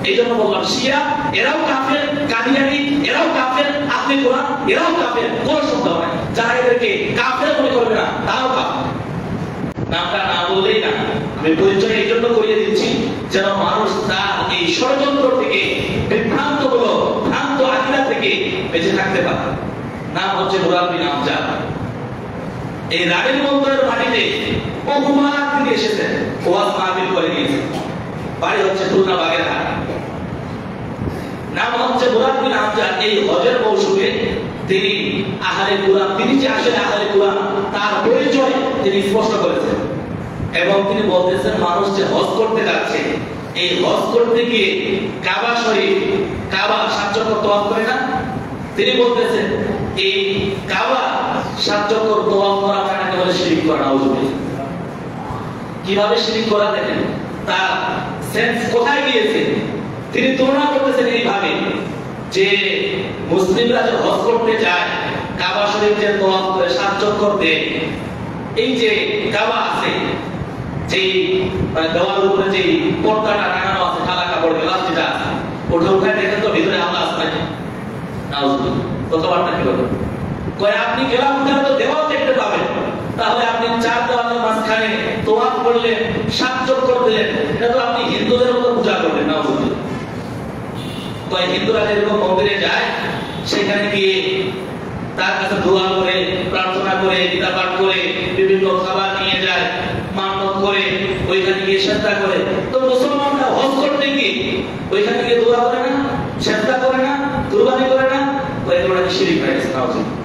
এই জন্য বললাম শিয়া এরাও কাফের, কাদিয়ানী এরাও কাফের, আহলে কোরআন এরাও কাফের, কোন সন্দেহ নাই। যারা এদেরকে কাফের মনে করবে না তারাও কাফের। নামটা না বললেই না, আমি পরিচয় এই জন্য করিয়ে দিচ্ছি যেন মানুষ তার এই ষড়যন্ত্র থেকে, বিভ্রান্ত হলো ভ্রান্ত আকীদা থেকে বেঁচে থাকতে পারে। নাম হচ্ছে মুরাদ বিন আমজাদ। এই রানীর মন্দিরের মাটিতে বহুবার থেকে এসেছেন, ওয়াজ মাহফিল করে গিয়েছেন। বাড়ি হচ্ছে খুলনা বাগেরহাট। নাম হচ্ছে মুরাদ বিন আমজাদ। এই হজের মৌসুমে তিনি আহলে কুরআন, তিনি যে আসলে আহলে কুরআন তার পরিচয় তিনি স্পষ্ট করেছেন এবং তিনি বলতেছেন মানুষ যে হজ করতে যাচ্ছে, এই হজ করতে গিয়ে কাবা শরীফ, কাবা 7 চক্কর তওয়াফ করে না, তিনি বলতেছেন এই কাবা 7 চক্কর তওয়াফ করা মানে বলে শিরক করা। নাউজুবিল্লাহ। কিভাবে শিরক করা দেখেন, তার সেন্স কোথায় গিয়েছে। তিনি তুলনা করতেছেন এইভাবে যে মুসলিমরা যে হজ করতে যায়, কাবা শরীফ যে তওয়াফ করে 7 চক্কর দেয়, এই যে কাবা আছে, যে দেওয়ালের উপরে যে পর্দাটা টাঙানো আছে, কালা কাপড় গ্লাসটা আছে, ওটা উঠায় দেখেন তো ভিতরে আল্লাহ আছে নাকি? নাউজুবিল্লাহ। কতবারটা কি বলেন কয় আপনি গেলাম উঠালে তো দেওয়াল দেখতে পাবেন, তাহলে আপনি 4 দেওয়ালের মাঝখানে তওয়াফ করলেন, 7 চক্কর দিলেন, এটা তো আপনি হিন্দুদের মতো পূজা করলেন। নাউজুবিল্লাহ। কয় হিন্দুরা যেরকম মন্দিরে যায়, সেখানে গিয়ে তার কাছে দোয়া করে, প্রার্থনা করে, গীতা পাঠ করে, বিভিন্ন খাবার নিয়ে যায়, মানত করে, ওইখানে গিয়ে সেজদা করে। তো মুসলমানরা হজ করতে গিয়ে ওইখানে গিয়ে দোয়া করে না, সেজদা করে না, কুরবানি করে না, ওইগুলো কি শিরক হয়ে গেছে? নাউজুবিল্লাহ।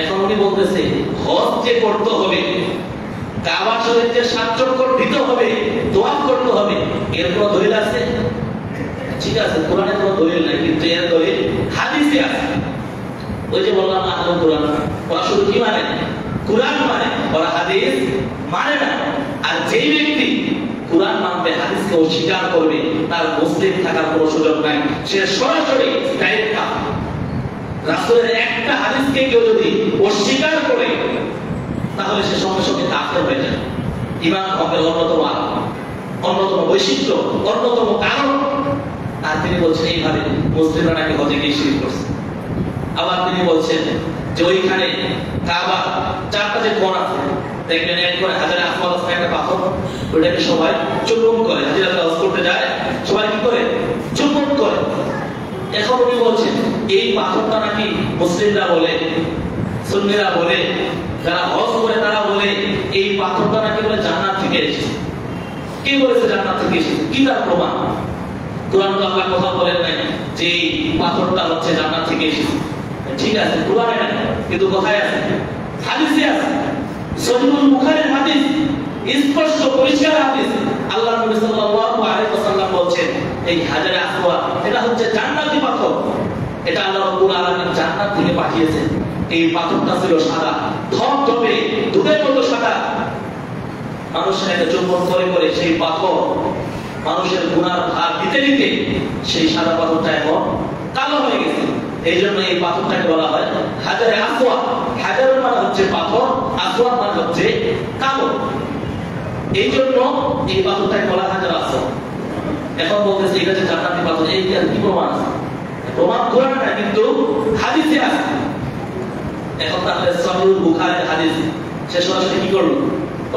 এখন উনি বলতেছে হজ যে করতে হবে, কাবা শরীফ যে 7 চক্কর দিতে হবে, দোয়া করতে হবে, এর কোনো দলিল আছে? ঠিক আছে, কোরআনে কোনো দলিল নাই, কিন্তু এর দলিল হাদিসে আছে। ওই যে বললাম আহলে কোরআন, ওরা শুধু কি মানে? কোরআন মানে, ওরা হাদিস মানে না। আর যেই ব্যক্তি কোরআন মানবে, হাদিসকে অস্বীকার করবে, তার মুসলিম থাকার কোনো সুযোগ নাই, সে সরাসরি ডাইরেক্ট কাফের। রাসূলের একটা হাদিসকে কেউ যদি অস্বীকার করে তাহলে সে সঙ্গে সঙ্গে কাফের হয়ে যায়। ঈমান ভঙ্গের অন্যতম বৈশিষ্ট্য, অন্যতম কারণ। আর তিনি বলছেন এইভাবে মুসলিমরা নাকি হজে গিয়ে শিরক করছে। আবার তিনি বলছেন যে ওইখানে কাবা 4টা যে কোণ আছে, দেখবেন এক কোণে হাজারে আসওয়াদ আছে একটা পাথর, ওইটাকে সবাই চুম্বন করে। হাজিরা হজ করতে যায়, সবাই কি করে? চুম্বন করে। এখন উনি বলছেন এই পাথরটা নাকি মুসলিমরা বলে, সুন্নিরা বলে, যারা হজ করে তারা বলে এই পাথরটা নাকি বলে জান্নাত থেকে এসেছে। কে বলেছে জান্নাত থেকে এসেছে? কি তার প্রমাণ? কোরআন তো আল্লাহ কথা বলেন নাই যে এই পাথরটা হচ্ছে জান্নাত থেকে এসেছে। ঠিক আছে, কোরআনে নাই, কিন্তু কোথায় আছে? হাদিসে আছে। সহিহুল বুখারীর হাদিস, স্পষ্ট পরিষ্কার হাদিস। আল্লাহ নবী সাল্লাল্লাহু আলাইহি ওয়াসাল্লাম বলেন এই হাজারে আসওয়াদ এটা হচ্ছে জান্নাতি পাথর, এটা আল্লাহ রাব্বুল আলামিন জান্নাত থেকে পাঠিয়েছেন। এই পাথরটা ছিল সাদা, ধবধবে দুধের মতো সাদা। মানুষ এটাকে চুম্বন করে করে সেই পাথর মানুষের গুনার ভার দিতে দিতে সেই সাদা পাথরটা এখন কালো হয়ে গেছে। এই জন্য এই পাথরটাকে বলা হয় হাজারে আসওয়াদ। হাজার মানে হচ্ছে পাথর, আসওয়াদ মানে হচ্ছে কালো। এই জন্য এই পাথরটাকে বলা হাজার আসওয়াদ। এখন বলতেছে এটা যে জান্নাতি পাথর, এই কি প্রমাণ আছে? প্রমাণ কোরআনে না, কিন্তু হাদিসে আছে। এখন তাহলে সহিহুল বুখারীর হাদিস সে সরাসরি কি করলো?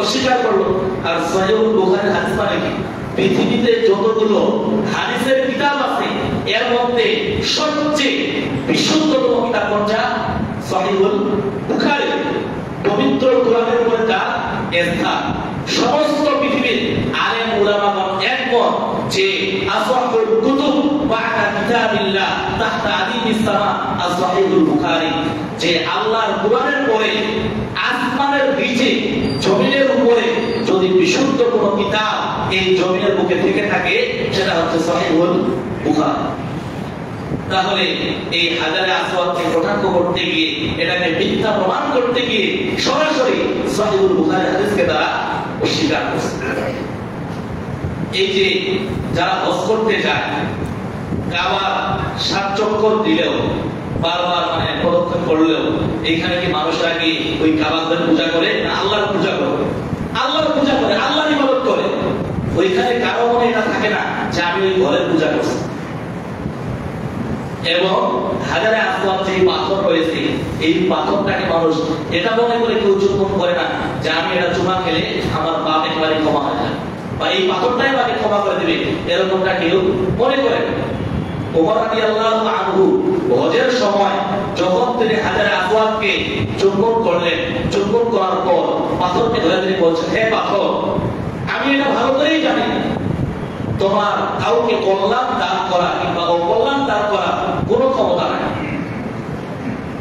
অস্বীকার করলো। আর সহিহুল বুখারীর হাদিস মানে কি? পৃথিবীতে যতগুলো হাদিসের কিতাব আছে এর মধ্যে সবচেয়ে বিশুদ্ধতম কিতাব কোনটা? সহিহুল বুখারী। পবিত্র কোরআনের উপর তার ইসলাম। সমস্ত পৃথিবীর আলেম উলামাগণ একমত যে আসওয়াহুল কুতুব বা'দা কিতাবিল্লাহ তাহতা আদিমিস সামা as-সহিহুল বুখারী, যে আল্লাহর কোরআনের পরে আসমানের নিচে জমিনের উপরে যদি বিশুদ্ধ কোনো কিতাব এই জমিনের বুকে থেকে থাকে সেটা হচ্ছে সহিহুল বুখারী। তাহলে এই হাজারে আসওয়াদকে কটাক্ষ করতে গিয়ে, এটাকে মিথ্যা প্রমাণ করতে গিয়ে সরাসরি সহিহুল বুখারীর হাদিসকে তারা অস্বীকার করছে। এই যে যারা হজ করতে যায়, কাবা 7 চক্কর দিলেও, বারবার মানে প্রদক্ষিণ করলেও, এইখানে কি মানুষরা কি ওই কাবাদের পূজা করে না আল্লাহর পূজা করে? আল্লাহর পূজা করে, আল্লাহর ইবাদত করে। ওইখানে কারো মনে এটা থাকে না যে আমি ওই ঘরের পূজা করছি। এবং হাজারে আসওয়াদ যে পাথর রয়েছে, এই পাথরটাকে মানুষ এটা মনে করে কেউ চুম্বন করে না যে আমি এটা চুমা খেলে আমার পাপ একেবারে ক্ষমা হয়ে যায়, বা এই পাথরটাই আমাকে ক্ষমা করে দেবে, এরকমটা কেউ মনে করে না। ওমর রাদিয়াল্লাহু আনহু হজের সময় যখন তিনি হাজারে আসওয়াদকে চুম্বন করলেন, চুম্বন করার পর পাথরকে ধরে তিনি বলছেন, হে পাথর, আমি এটা ভালো করেই জানি তোমার কাউকে কল্যাণ দান করা কিংবা অকল্যাণ দান করা কোনো ক্ষমতা নাই।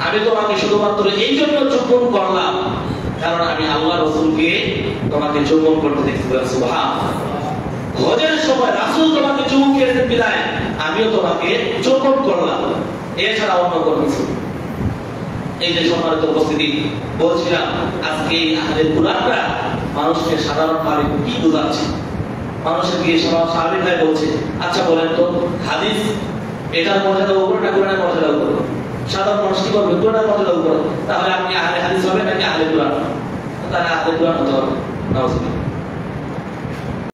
আমি তোমাকে শুধুমাত্র এই জন্য চুম্বন করলাম কারণ আমি আল্লাহ রাসূলকে তোমাকে চুম্বন করতে দেখতে পেলাম। সুবহানাল্লাহ। হজের সময় রাসূল তোমাকে চুম্বন করেছেন বিদায় আমিও তোমাকে চুম্বন করলাম, এছাড়া অন্য কোনো কিছু। এই যে সম্মানিত উপস্থিতি, বলছিলাম আজকে আহলে কুরআনরা মানুষকে সাধারণভাবে কি বোঝাচ্ছে, মানুষের গিয়ে স্বাভাবিকভাবে বলছে, আচ্ছা বলেন তো হাদিস এটার মর্যাদা উপরে না কোরআনের মর্যাদা উপরে? সাধারণ মানুষ কি বলবে? কোরআনের মর্যাদা উপরে। তাহলে আপনি আহলে হাদিস হবেন নাকি আহলে কুরআন? তাহলে আহলে কুরআন হতে হবে। নাউজুবিল্লাহ।